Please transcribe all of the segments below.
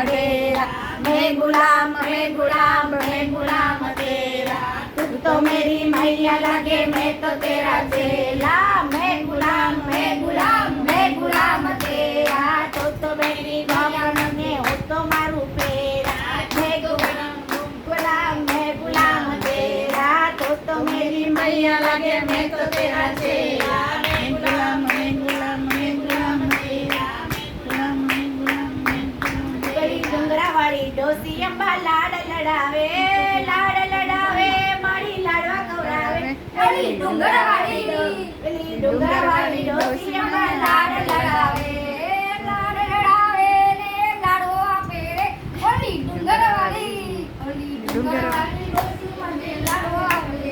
डेरा। मैं गुलाम तेरा, तू तो मेरी मैया लगे मैं तो तेरा चेला। मैं गुलाम तेरा, तू तो मेरी मैया लगे हो तो मारू पेरा। मैं गुलाम तेरा, तू तो मेरी मैया लगे मैं तो तेरा चेला। मैं गुलाम तेरा, गली डुंगरावाળી ડોસી અંબા લાડ લડાવે મારી લાડવા ખવડાવે। ગલી ડુંગરાવાળી ડોસી અંબા લાડ લડાવે ને લાડવો આપે રે। ઓલી ડુંગરાવાળી ડોસી મને લાડવો આપે રે।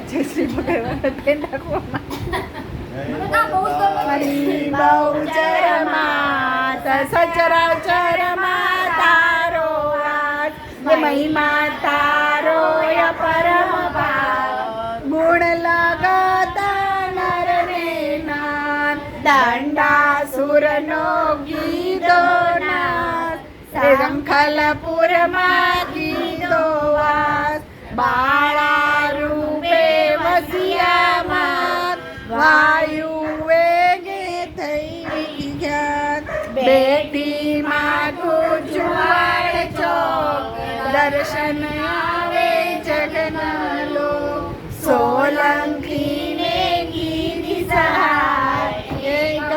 જય શ્રી ભગવાન તે નાખવામાં મારી બહુચરમાં સચરાચરમાં તારો વાસ, મહિમા તારો પરમ પાર। ગુણ લગતા નર ને નાથ, દંડાસુરનો કીધો નાથ। શંખલપુરમાં કીધો વાસ, બાળા રૂપે વસિયામાં વાયુ વેગે થઈ ગયા। બેટી માથું જુવાડ ચોક, દર્શન આવે જગના લોક। સોલંકીને કીધી સહાય, એક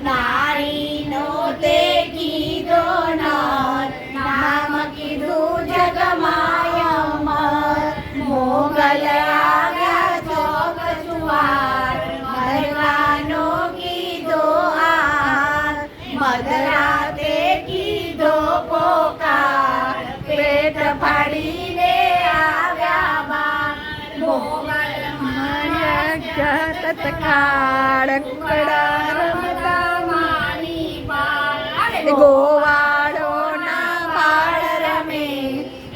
નારીનો તે કીધો નાથ, નામ કીધું જગમાયમર। મોગલ આવ્યા ચોક જુવાર, મરવાનો કીધો આર। મધરાતે કીધો પોકાર, પેટ ફાડીને આવ્યા બાર। મોગલ તત્કાળ કુકડા રમતા મારી પાર। ગોવાળોના બાળ રમે,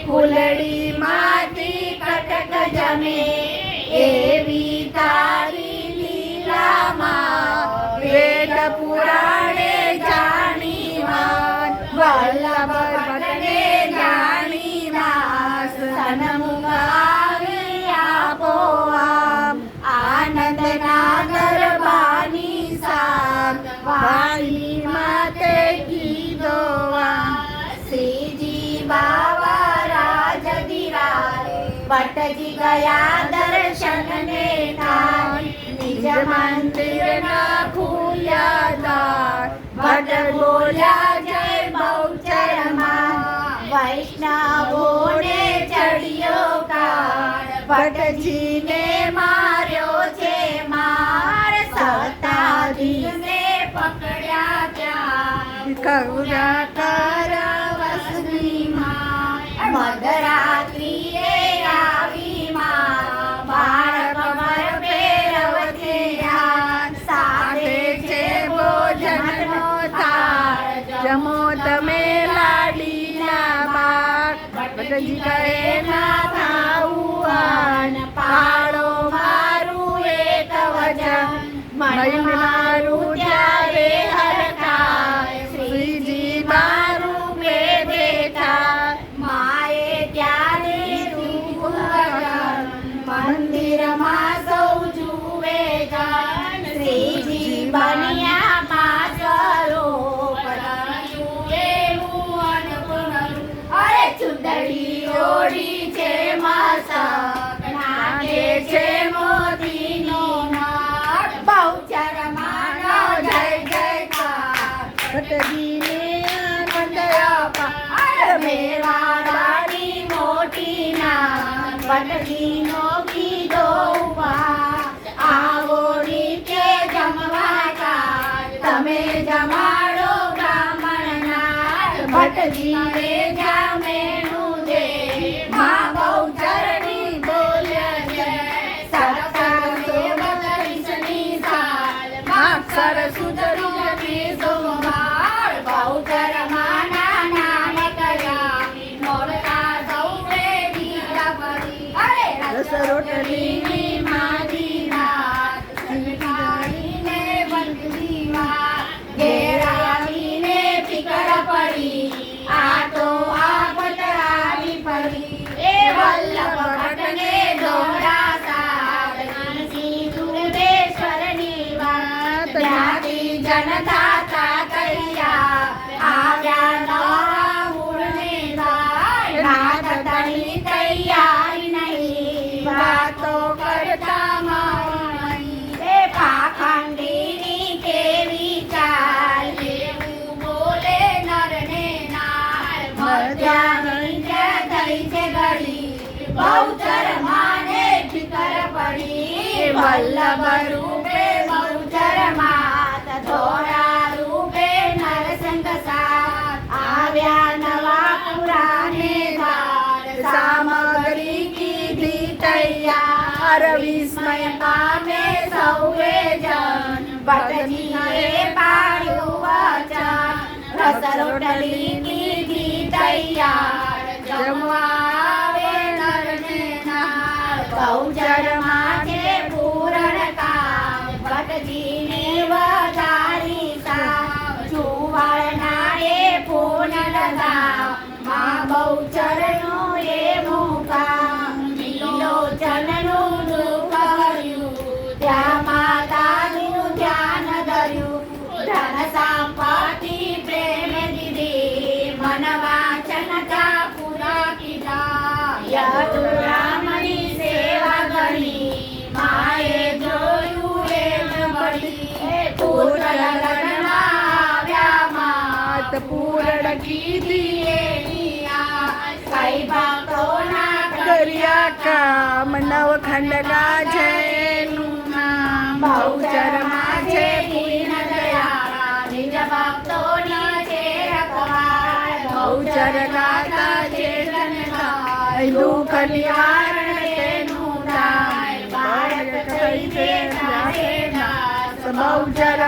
ફૂલડી માંથી કટક જમે। એવી તારી લીલામાં વેદ પુરાણે જાણી વાત। વલ્લભ ભટ્ટને જાણી વાસ, સન્મુખ આવી આપોઆપ। આનંદના ગરબાની સાથ, વાલી માતે કીધો વાસ। શ્રીજી બાવા રાજ દિરારે, ભટ્ટજી ગયા દર્શનને થાય। નિજ મંદિરના ખુલ્યા દ્વાર, ભટ્ટ બોલ્યા જય બહુચરમાં। વૈષ્ણવોને ચડ્યો કાળ, ભટ્ટજીને માર્યો છે માર। સત્તાધીશને પકડ્યા ત્યાં, કૌરા કર વસની માં। મધરાત્રિએ આવી માં, બાળ કમર ફેરવતી સાથે છે ભોજનનો થાળ। જમો તમે લાડીના બાળ। ભટ્ટજી કહે ના થાવું આન, પાડો મારું એક વચન। મન મારું ત્યારે હરખાય, શ્રીજી મારું બે દેખાય। માએ ત્યારે રૂપ વચન, મંદિરમાં સૌ જુએ જન। શ્રીજી બન્યા પાછળો જુએ હું અનપૂર્ણ। અરે ચુંદડી ઓઢી છે મસ્તક, નાકે છે મોતીનો નાક। બહુચરમાં જય જયકાર, ભટ્ટજીને આનંદ અપાર। મેવાડાની મોટી નામ, ભટ્ટજીનો કીધો ઉપાય। આવો નીચે જમવા કાજ, તમે જમાડો બ્રાહ્મણનાથ। ભટ્ટજીને જમેનું દે, માં બહુચરની બોલ્યા જય। સત્સંગની સાલ, માક્ષર સુધરી સોમવાર। બહુચરમાં નામ કર્યા, મોરલા સૌએ દીકરા પડી। અરે રસ રોટલીની માજી વાત, શીખાડીને બનતી વાત। જનદાતા કૈયા આવ્યા નવા મૂળને ગાય નાથ તણી તૈયારી નહીં વાતો કરતા મારી એ પાખંડીની કેવી ચાલ એવું બોલે નરને નાર મધ્યાની થઈ છે ઘડી બહુચર માને ફિકર પડી વલ્લભ રૂપે બહુચર માત ધોળા રૂપે નરસંગ સાથ આવ્યા નવા પુરાને ધાર સામગ્રી કીધી તૈયાર વિસ્મય પામે સૌએ જન ભટજીએ પાડ્યું વચન રસ રોટલી કીધી તૈયાર જમવા બહુચરમાં છે પૂરણ કામ ભટજીને વધારી સામ ચુવાળના એ પૂન લગા માં બહુચરનો એ મુકામ લીલોચનનું દુઃખ કર્યું ત્યાં માતાજીનું ધ્યાન ધર્યું ધન સંપત્તિ પ્રેમ દીધી મન વાંચનતા પૂરા કીધા યદુરામની માએ જોયું એમ બળી પુત્ર લગ્નમાં આવ્યા માત પૂરણ કીધી એની કઈ ભક્તોના કર્યા કામ નવખંડ ગાજે એનું નામ બહુચરમાં છે દીન દયાળા નિજ ભક્તોની છે રખવાળ બહુચર ગાતા ચેતન થાય દુઃખ નિવારણ તેનું થાય બાળક થઈ છે બહુચર